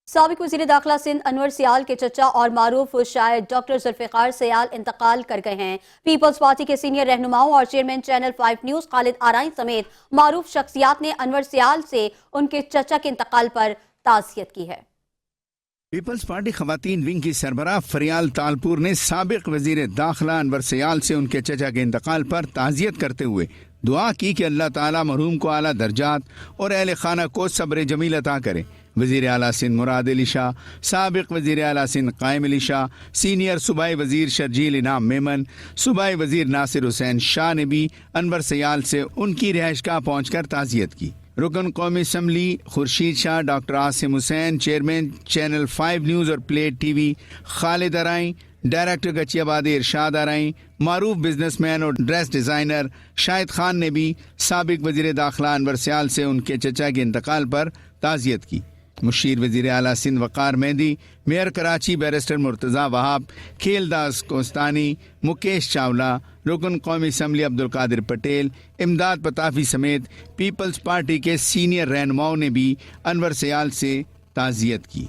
سابق وزیر داخلہ سندھ انور سیال کے چچا اور معروف شاعر ڈاکٹر ذوالفقار سیال انتقال کر گئے ہیں۔ پیپلز پارٹی کے سینئر رہنماؤں اور چیئرمین چینل 5 نیوز خالد آرائیں سمیت معروف شخصیات نے انور سیال سے ان کے چچا کے انتقال پر تعزیت کی ہے۔ پیپلز پارٹی خواتین ونگ کی سربراہ فریال تالپور نے سابق وزیر داخلہ انور سیال سے ان کے چچا کے انتقال پر تعزیت کرتے ہوئے دعا کی کہ اللہ تعالیٰ مرحوم کو اعلیٰ درجات اور اہل خانہ کو صبر جمیل عطا کرے۔ وزیر اعلیٰ سندھ مراد علی شاہ، سابق وزیر اعلیٰ سندھ قائم علی شاہ، سینئر صوبائی وزیر شرجیل انعام میمن، صوبائی وزیر ناصر حسین شاہ نے بھی انور سیال سے ان کی رہائش گاہ پہنچ کر تعزیت کی۔ رکن قومی اسمبلی خورشید شاہ، ڈاکٹر عاصم حسین، چیئرمین چینل 5 نیوز اور پلیٹ ٹی وی خالد آرائیں، ڈائریکٹر گچی آبادی ارشاد آرائیں، معروف بزنس مین اور ڈریس ڈیزائنر شاہد خان نے بھی سابق وزیر داخلہ انور سیال سے ان کے چچا کے انتقال پر تعزیت کی۔ مشیر وزیر اعلیٰ سندھ وقار مہندی، میئر کراچی بیرسٹر مرتضیٰ وہاب، کھیل داس کوستانی، مکیش چاولہ، رکن قومی اسمبلی عبدالقادر پٹیل، امداد پتافی سمیت پیپلز پارٹی کے سینئر رہنماؤں نے بھی انور سیال سے تعزیت کی۔